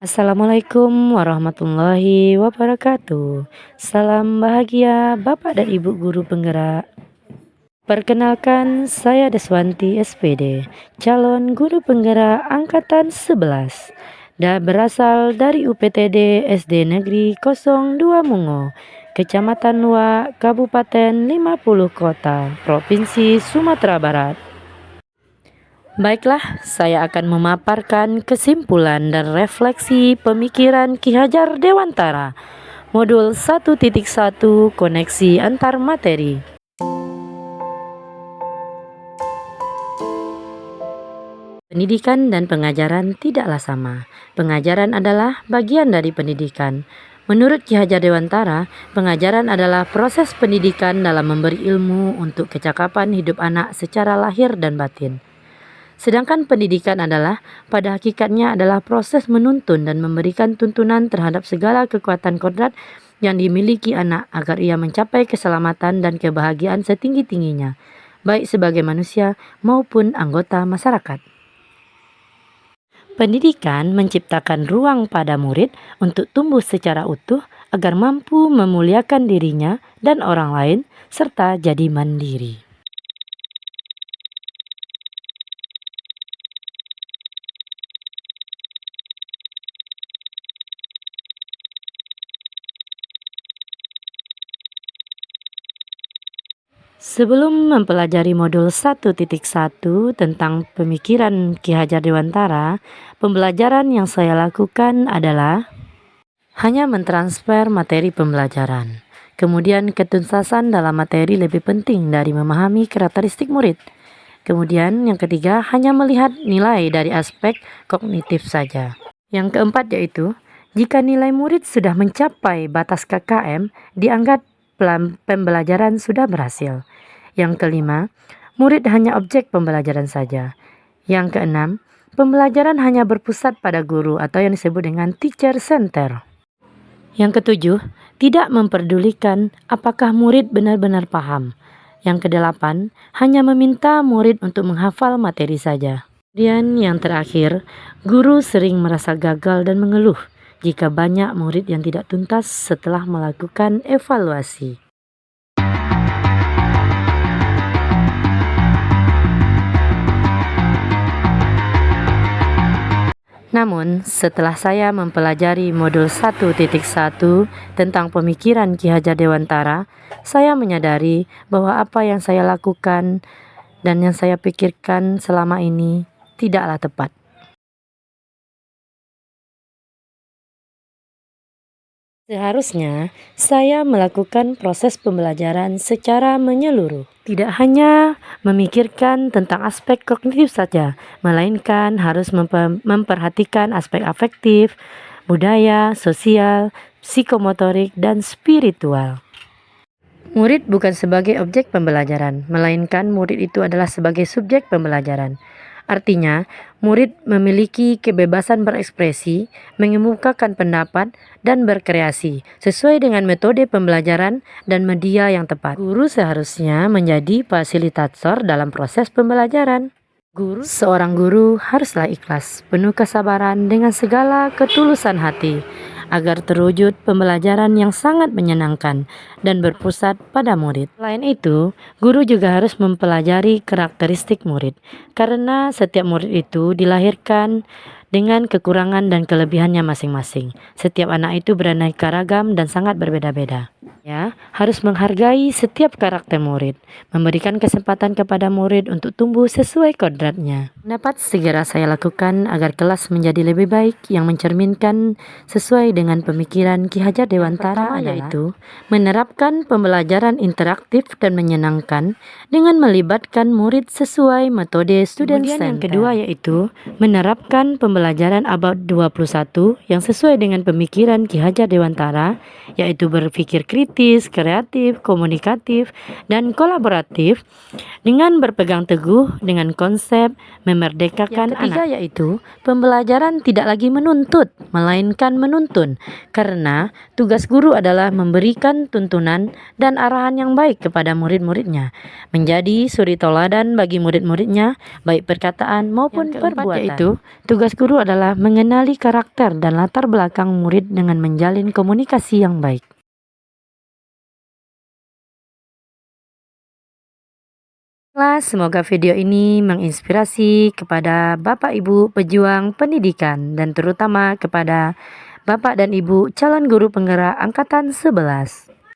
Assalamualaikum warahmatullahi wabarakatuh. Salam bahagia Bapak dan Ibu guru penggerak. Perkenalkan, saya Deswanti SPD, calon guru penggerak angkatan 11 dan berasal dari UPTD SD Negeri 02 Mungo, Kecamatan Luak, Kabupaten 50 Kota, Provinsi Sumatera Barat. Baiklah, saya akan memaparkan kesimpulan dan refleksi pemikiran Ki Hajar Dewantara, Modul 1.1 Koneksi Antar Materi. Pendidikan dan pengajaran tidaklah sama. Pengajaran adalah bagian dari pendidikan. Menurut Ki Hajar Dewantara, pengajaran adalah proses pendidikan dalam memberi ilmu untuk kecakapan hidup anak secara lahir dan batin. Sedangkan pendidikan adalah, pada hakikatnya adalah proses menuntun dan memberikan tuntunan terhadap segala kekuatan kodrat yang dimiliki anak agar ia mencapai keselamatan dan kebahagiaan setinggi-tingginya, baik sebagai manusia maupun anggota masyarakat. Pendidikan menciptakan ruang pada murid untuk tumbuh secara utuh agar mampu memuliakan dirinya dan orang lain serta jadi mandiri. Sebelum mempelajari modul 1.1 tentang pemikiran Ki Hajar Dewantara, pembelajaran yang saya lakukan adalah hanya mentransfer materi pembelajaran. Kemudian ketuntasan dalam materi lebih penting dari memahami karakteristik murid. Kemudian yang ketiga, hanya melihat nilai dari aspek kognitif saja. Yang keempat yaitu, jika nilai murid sudah mencapai batas KKM, dianggap pembelajaran sudah berhasil. Yang kelima, murid hanya objek pembelajaran saja. Yang keenam, pembelajaran hanya berpusat pada guru atau yang disebut dengan teacher center. Yang ketujuh, tidak memperdulikan apakah murid benar-benar paham. Yang kedelapan, hanya meminta murid untuk menghafal materi saja. Kemudian yang terakhir, guru sering merasa gagal dan mengeluh jika banyak murid yang tidak tuntas setelah melakukan evaluasi. Namun, setelah saya mempelajari modul 1.1 tentang pemikiran Ki Hajar Dewantara, saya menyadari bahwa apa yang saya lakukan dan yang saya pikirkan selama ini tidaklah tepat. Seharusnya saya melakukan proses pembelajaran secara menyeluruh, tidak hanya memikirkan tentang aspek kognitif saja, melainkan harus memperhatikan aspek afektif, budaya, sosial, psikomotorik, dan spiritual. Murid bukan sebagai objek pembelajaran, melainkan murid itu adalah sebagai subjek pembelajaran. Artinya, murid memiliki kebebasan berekspresi, mengemukakan pendapat, dan berkreasi sesuai dengan metode pembelajaran dan media yang tepat. Guru seharusnya menjadi fasilitator dalam proses pembelajaran. Seorang guru haruslah ikhlas, penuh kesabaran dengan segala ketulusan hati, agar terwujud pembelajaran yang sangat menyenangkan dan berpusat pada murid. Selain itu, guru juga harus mempelajari karakteristik murid, karena setiap murid itu dilahirkan dengan kekurangan dan kelebihannya masing-masing. Setiap anak itu beraneka ragam dan sangat berbeda-beda. Ya, harus menghargai setiap karakter murid, memberikan kesempatan kepada murid untuk tumbuh sesuai kodratnya. Dapat segera saya lakukan agar kelas menjadi lebih baik yang mencerminkan sesuai dengan pemikiran Ki Hajar Dewantara yaitu menerapkan pembelajaran interaktif dan menyenangkan dengan melibatkan murid sesuai metode student center. Kemudian yang kedua yaitu menerapkan pembelajaran abad 21 yang sesuai dengan pemikiran Ki Hajar Dewantara, yaitu berpikir kritis kritis, kreatif, komunikatif, dan kolaboratif dengan berpegang teguh dengan konsep memerdekakan anak. Yang ketiga yaitu pembelajaran tidak lagi menuntut, melainkan menuntun, karena tugas guru adalah memberikan tuntunan dan arahan yang baik kepada murid-muridnya, menjadi suri toladan bagi murid-muridnya, baik perkataan maupun perbuatan. Yaitu tugas guru adalah mengenali karakter dan latar belakang murid dengan menjalin komunikasi yang baik. Semoga video ini menginspirasi kepada Bapak Ibu pejuang pendidikan dan terutama kepada Bapak dan Ibu calon guru penggerak angkatan 11.